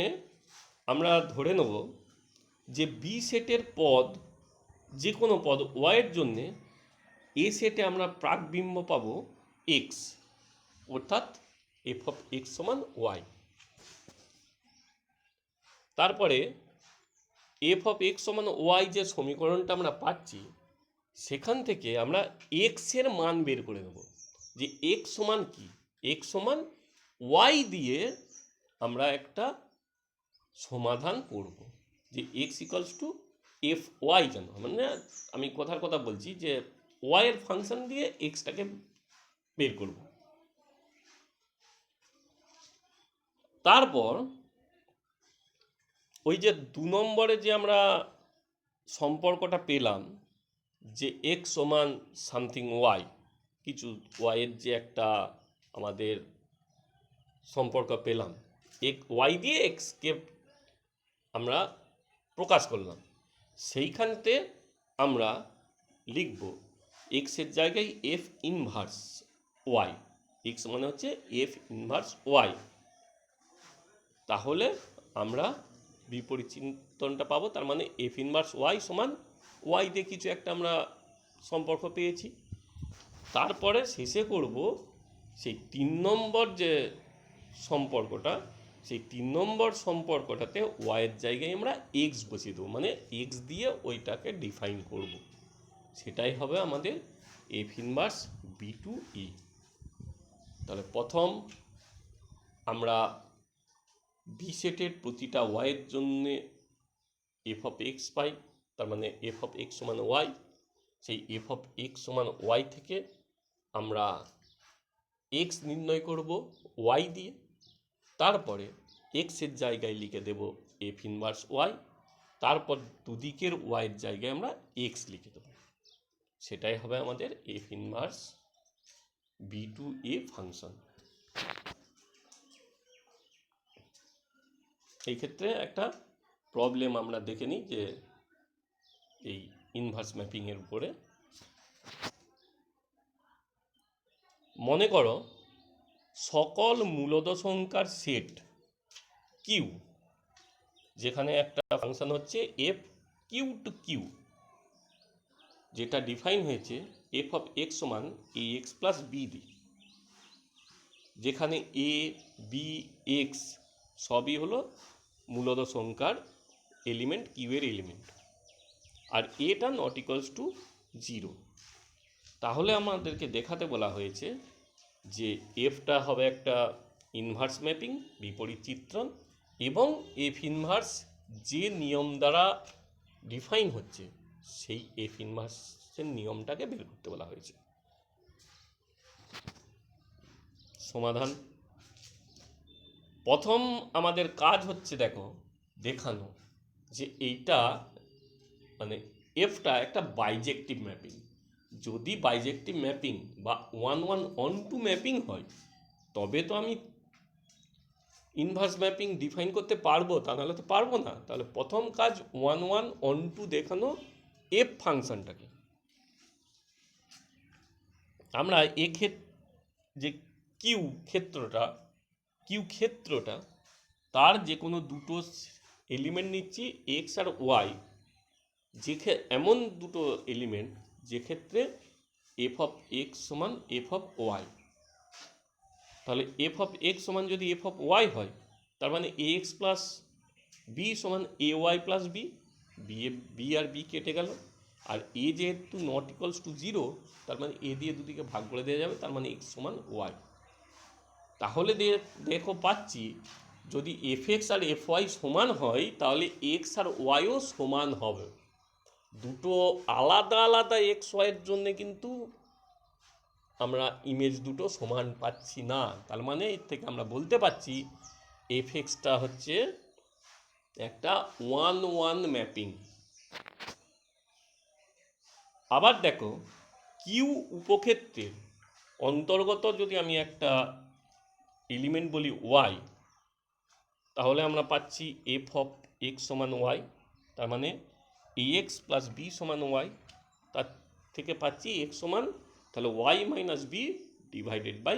আমরা ধরে নেব যে বি সেটের পদ, যে কোনো পদ ওয়াইয়ের জন্যে এ সেটে আমরা প্রাকবিম্ব পাবো এক্স, অর্থাৎ এফ অফ এক্স সমান ওয়াই। তারপরে এফ অফ এক্স সমান ওয়াই যে সমীকরণটা আমরা পাচ্ছি, সেখান থেকে আমরা এক্সের মান বের করে নেব যে এক্স সমান কি, এক্স সমান ওয়াই দিয়ে আমরা একটা সমাধান করব যে X equals to F Y. কেন, মানে আমি কথার কথা বলছি যে ওয়াইয়ের ফাংশন দিয়ে এক্সটাকে বের করব। তারপর ওই যে 2 নম্বরে যে আমরা সম্পর্কটা পেলাম যে এক্স সমান সামথিং ওয়াই, কিছু ওয়াইয়ের যে একটা আমাদের সম্পর্ক পেলাম, ওয়াই দিয়ে এক্সকে আমরা প্রকাশ করলাম, সেইখানতে আমরা লিখব এক্সের জায়গায় এফ ইনভার্স ওয়াই। এক্স মানে হচ্ছে এফ ইনভার্স ওয়াই। তাহলে আমরা বিপরীত চিন্তনটা পাবো, তার মানে এফ ইনভার্স ওয়াই সমান ওয়াই দিয়ে কিছু একটা আমরা সম্পর্ক পেয়েছি। তারপরে শেষে করব সেই 3 নম্বর যে সম্পর্কটা, সেই 3 নম্বর সম্পর্কটাতে ওয়াইয়ের জায়গায় আমরা এক্স বসিয়ে দেবো, মানে এক্স দিয়ে ওইটাকে ডিফাইন করব। সেটাই হবে আমাদের এফ ইনভার্স বি টু ই। তাহলে প্রথম আমরা বি সেটের প্রতিটা ওয়াইয়ের জন্যে এফ অফ এক্স পাই, তার মানে এফ অফ এক্স সমান ওয়াই। সেই এফ অফ এক্স সমান ওয়াই থেকে আমরা এক্স নির্ণয় করব ওয়াই দিয়ে। তারপরে এক্সের জায়গায় লিখে দেব এফ ইনভার্স ওয়াই, তারপর দুদিকের ওয়াইয়ের জায়গায় আমরা এক্স লিখে দেব। সেটাই হবে আমাদের এফ ইনভার্স বি টু এ ফাংশন। এই ক্ষেত্রে একটা প্রবলেম আমরা দেখে নিই যে এই ইনভার্স ম্যাপিংয়ের উপরে। মনে করো সকল মূলদ সংখ্যার সেট কিউ, যেখানে একটা ফাংশন হচ্ছে এফ কিউ টু কিউ, যেটা ডিফাইন হয়েছে এফ অফ এক্স সমান এ এক্স প্লাস বি দিয়ে, যেখানে এ বি এক্স সবই হলো মূলদ সংখ্যার এলিমেন্ট, কিউ এর এলিমেন্ট, আর এটা নট ইকুয়ালস টু 0। তাহলে আমাদেরকে দেখাতে বলা হয়েছে যে এফটা হবে একটা ইনভার্স ম্যাপিং, বিপরীত চিত্রণ, এবং এফ ইনভার্স যে নিয়ম দ্বারা ডিফাইন হচ্ছে সেই এফ ইনভার্সের নিয়মটাকে বের করতে বলা হয়েছে। সমাধান। প্রথম আমাদের কাজ হচ্ছে দেখানো যে এইটা মানে এফটা একটা বাইজেক্টিভ ম্যাপিং। যদি বাইজেক্টিভ ম্যাপিং বা 1-1-on-2 ম্যাপিং হয় তবে তো আমি ইনভার্স ম্যাপিং ডিফাইন করতে পারবো, তা নাহলে তো পারবো না। তাহলে প্রথম কাজ 1-1-on-2 দেখানো এফ ফাংশনটাকে। আমরা যে কিউ ক্ষেত্রটা তার যে কোনো দুটো এলিমেন্ট নিচ্ছি এক্স আর ওয়াই, এমন দুটো এলিমেন্ট যে ক্ষেত্রে এফ অফ এক্স সমান এফ অফ ওয়াই। তাহলে এফ অফ এক্স সমান যদি এফ অফ ওয়াই হয়, তার মানে এ এক্স প্লাস বি সমান A Y plus B. B R B কেটে গেল, আর এ যেহেতু নট ইকুয়ালস টু 0, তার মানে এ দিয়ে দুদিকে ভাগ করে দেওয়া যাবে, তার মানে এক্স সমান ওয়াই। তাহলে দেখো পাচ্ছি যদি এফ এক্স আর এফ ওয়াই সমান হয় তাহলে এক্স আর ওয়াইও সমান হবে। দুটো আলাদা আলাদা এক্স ওয়াইয়ের জন্যে কিন্তু আমরা ইমেজ দুটো সমান পাচ্ছি না। তার মানে এর থেকে আমরা বলতে পারছি এফ এক্সটা হচ্ছে একটা 1-1 ম্যাপিং। আবার দেখো কিউ উপক্ষেত্রের অন্তর্গত যদি আমি একটা এলিমেন্ট বলি ওয়াই, তাহলে আমরা পাচ্ছি এফ অফ এক্স সমান ওয়াই, তার মানে এ এক্স প্লাস বি সমান ওয়াই। তার থেকে পাচ্ছি এক্স সমান তাহলে Y minus B divided by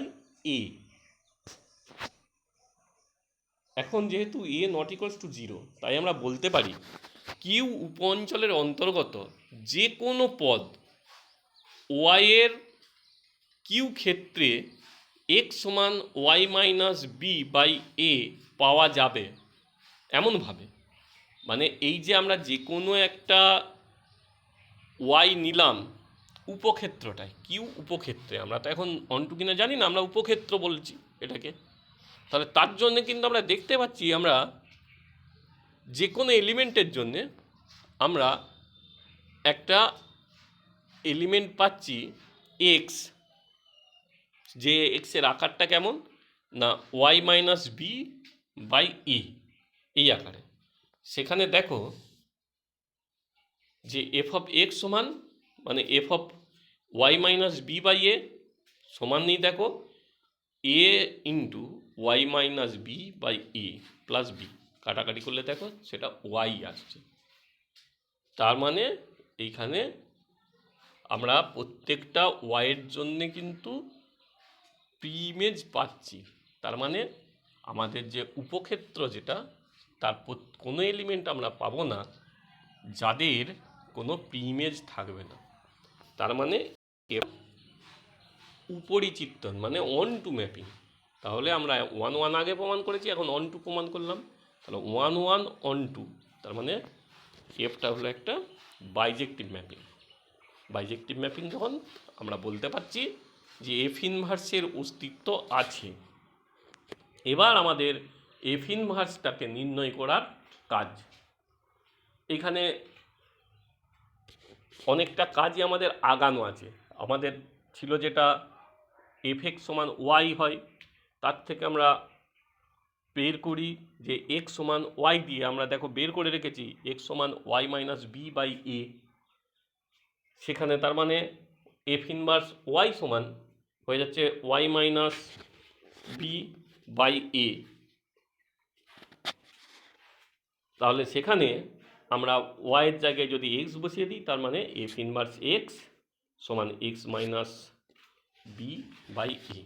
A. এখন যেহেতু এ নট ইকুয়ালস টু 0, তাই আমরা বলতে পারি কিউ উপ অঞ্চলের অন্তর্গত যে কোনো পদ ওয়াইয়ের কিউ ক্ষেত্রে এক্স সমান ওয়াই মাইনাস বি বাই এ পাওয়া যাবে এমনভাবে, মানে এই যে আমরা যে কোনো একটা ওয়াই নিলাম উপক্ষেত্রটায়, কিউ উপক্ষেত্রে, আমরা তো এখন অন্টু কিনা জানি না, আমরা উপক্ষেত্র বলছি এটাকে। তাহলে তার জন্যে কিন্তু আমরা দেখতে পাচ্ছি আমরা যে কোনো এলিমেন্টের জন্যে আমরা একটা এলিমেন্ট পাচ্ছি এক্স, যে এক্সের আকারটা কেমন না ওয়াই মাইনাস বি বাই এ, এই আকারে। সেখানে দেখো যে এফ অফ এক্স সমান মানে F of Y minus B by A সমান নেই, দেখো A into Y minus B by A plus B, কাটাকাটি করলে দেখো সেটা ওয়াই আসছে। তার মানে এইখানে আমরা প্রত্যেকটা ওয়াইয়ের জন্যে কিন্তু প্রি ইমেজ পাচ্ছি। তার মানে আমাদের যে উপক্ষেত্র যেটা, তার কোনো এলিমেন্ট আমরা পাবো না যাদের কোনো প্রি ইমেজ থাকবে না। তার মানে উপরিচিত্রণ মানে অন টু ম্যাপিং। তাহলে আমরা 1 1 আগে প্রমাণ করেছি, এখন অন টু প্রমাণ করলাম। তাহলে 1 1 অন টু, তার মানে এফটা হলো একটা বাইজেক্টিভ ম্যাপিং। বাইজেক্টিভ ম্যাপিং যখন আমরা বলতে পারছি যে এফ ইনভার্সের অস্তিত্ব আছে। এবার আমাদের এফ ইনভার্সটাকে নির্ণয় করার কাজ। এখানে অনেকটা কাজই আমাদের আগানো আছে। আমাদের ছিল যেটা এফ এক্স সমান ওয়াই হয়, তার থেকে আমরা বের করি যে এক্স সমান ওয়াই দিয়ে আমরা দেখো বের করে রেখেছি এক্স সমান ওয়াই মাইনাস বি বাই এ। সেখানে তার মানে এফ ইনভার্স ওয়াই সমান হয়ে যাচ্ছে ওয়াই মাইনাস বি বাই এ। তাহলে সেখানে আমরা ওয়াইয়ের জায়গায় যদি এক্স বসিয়ে দিই, তার মানে এফ ইনভার্স এক্স সমান এক্স মাইনাস বি বাই এ।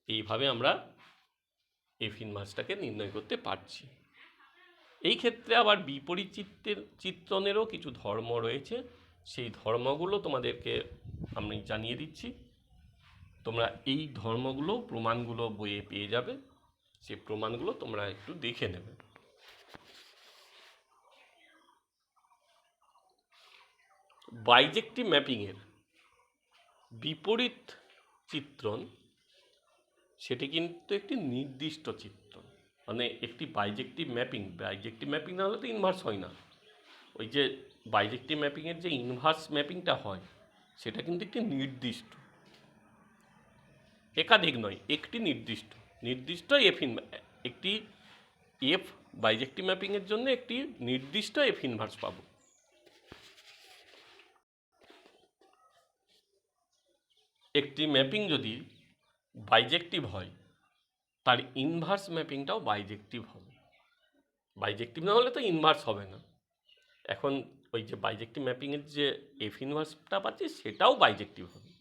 এইভাবে আমরা এফ ইনভার্সটাকে নির্ণয় করতে পারছি। এই ক্ষেত্রে আবার বিপরীত চিত্রণেরও কিছু ধর্ম রয়েছে। সেই ধর্মগুলো তোমাদেরকে আমি জানিয়ে দিচ্ছি। তোমরা এই ধর্মগুলো প্রমাণগুলো বইয়ে পেয়ে যাবে, সেই প্রমাণগুলো তোমরা একটু দেখে নেবে। বাইজেক্টিভ ম্যাপিংয়ের বিপরীত চিত্রণ সেটি কিন্তু একটি নির্দিষ্ট চিত্রণ। মানে একটি বাইজেক্টিভ ম্যাপিং না হলে তো ইনভার্স হয় না। ওই যে বাইজেক্টিভ ম্যাপিংয়ের যে ইনভার্স ম্যাপিংটা হয় সেটা কিন্তু একটি নির্দিষ্ট, একাধিক নয়, একটি নির্দিষ্ট একটি এফ বাইজেক্টিভ ম্যাপিংয়ের জন্য একটি নির্দিষ্ট এফ ইনভার্স পাবো। একটি ম্যাপিং যদি বাইজেক্টিভ হয় তার ইনভার্স ম্যাপিংটাও বাইজেক্টিভ হবে। বাইজেক্টিভ না হলে তো ইনভার্স হবে না। এখন ওই যে বাইজেক্টিভ ম্যাপিংয়ের যে এফ ইনভার্সটা পাচ্ছি সেটাও বাইজেক্টিভ হবে।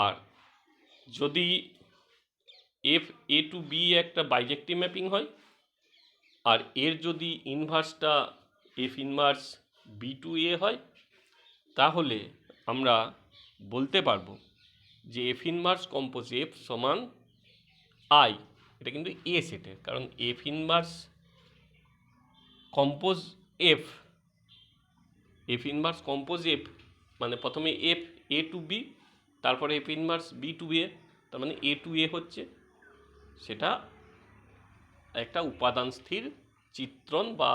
আর যদি এফ এ টু বি একটা বাইজেক্টিভ ম্যাপিং হয়, আর এর যদি ইনভার্সটা এফ ইনভার্স বি টু এ হয়, তাহলে আমরা বলতে পারবো যে এফ ইনভার্স কম্পোজ এফ সমান আই। এটা কিন্তু এ সেটের, কারণ F inverse compose F inverse compose F মানে প্রথমে এফ এ টু বি, তারপরে এফ ইনভার্স বি টু এ, তার মানে এ টু এ হচ্ছে। সেটা একটা উপাদান স্থির চিত্রণ বা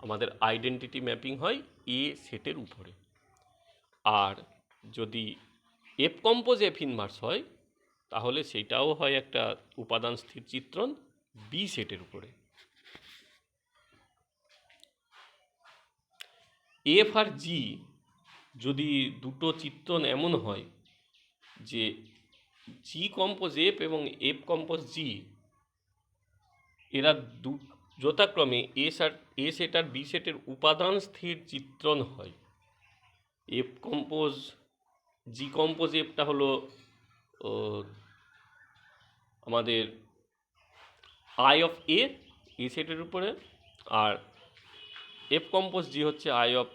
আমাদের আইডেন্টিটি ম্যাপিং হয় এ সেটের উপরে। আর যদি এফ কম্পোজ এফ ইনভার্স হয় তাহলে সেটাও হয় একটা উপাদান স্থির চিত্রণ বি সেটের উপরে। এফ আর জি যদি দুটো চিত্রণ এমন হয় যে জি কম্পোজ এফ এবং এফ কম্পোজ জি, এরা যথাক্রমে এ সেট আর বি সেটের উপাদান স্থির চিত্রণ হয়। এফ কম্পোজ জি কম্পোজ এফটা হলো আমাদের আই অফ এ সেটের উপরে, আর এফ কম্পোজ জি হচ্ছে আই অফ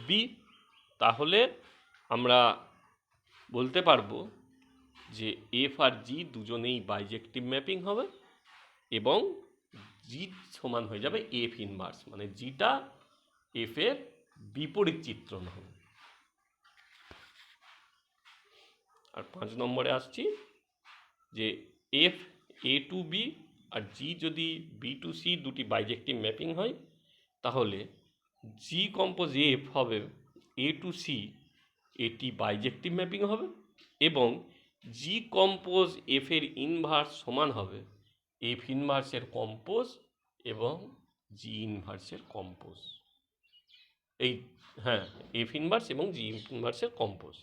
বি। তাহলে আমরা বলতে পারবো যে এফ আর জি দুজনেই বাইজেক্টিভ ম্যাপিং হবে এবং জি সমান হয়ে যাবে এফ ইনভার্স, মানে জিটা এফ এর বিপরীত চিত্রণ হবে। আর 5 নম্বরে আসছি যে এফ এ টু বি আর জি যদি বি টু সি দুটি বাইজেক্টিভ ম্যাপিং হয়, তাহলে জি কম্পোজ এফ হবে এ টু সি, এটি বাইজেক্টিভ ম্যাপিং হবে, এবং জি কম্পোজ এফ এর ইনভার্স সমান হবে এফ ইনভার্সের কম্পোজ এবং জি ইনভার্সের কম্পোজ। এই হ্যাঁ, এফ ইনভার্স এবং জি ইনভার্সের কম্পোজ।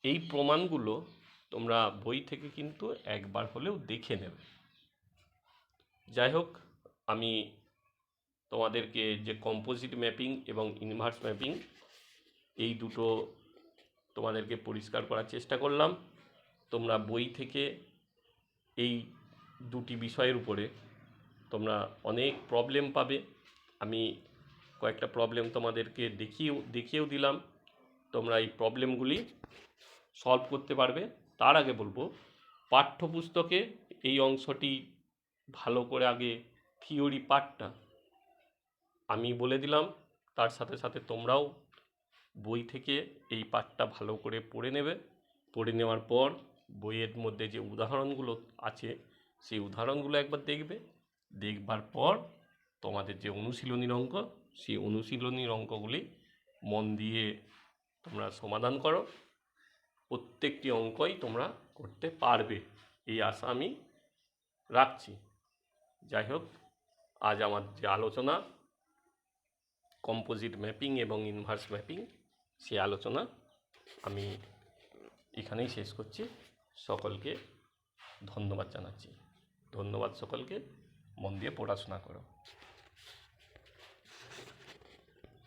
এই প্রমাণগুলো তোমরা বই থেকে কিন্তু একবার হলেও দেখে নেবে। যাই হোক, আমি তোমাদেরকে যে কম্পোজিট ম্যাপিং এবং ইনভার্স ম্যাপিং এই দুটো তোমাদেরকে পরিষ্কার করার চেষ্টা করলাম। তোমরা বই থেকে এই দুটি বিষয়ের উপরে তোমরা অনেক প্রবলেম পাবে। আমি কয়েকটা প্রবলেম তোমাদেরকে দেখিয়েও দিলাম। তোমরা এই প্রবলেমগুলি সলভ করতে পারবে। তার আগে বলবো, পাঠ্যপুস্তকে এই অংশটি ভালো করে আগে থিওরি পার্টটা আমি বলে দিলাম, তার সাথে সাথে তোমরাও বই থেকে এই পার্টটা ভালো করে পড়ে নেবে। পড়ে নেওয়ার পর বইয়ের মধ্যে যে উদাহরণগুলো আছে সেই উদাহরণগুলো একবার দেখবে। দেখবার পর তোমাদের যে অনুশীলনীর অঙ্ক, সেই অনুশীলনীর অঙ্কগুলি মন দিয়ে তোমরা সমাধান করো। প্রত্যেকটি অঙ্কই তোমরা করতে পারবে, এই আশা আমি রাখছি। যাই হোক, আজ আমার যে আলোচনা কম্পোজিট ম্যাপিং এবং ইনভার্স ম্যাপিং, সেই আলোচনা আমি এখানেই শেষ করছি। সকলকে ধন্যবাদ জানাচ্ছি। ধন্যবাদ সকলকে। মন দিয়ে পড়াশোনা করো।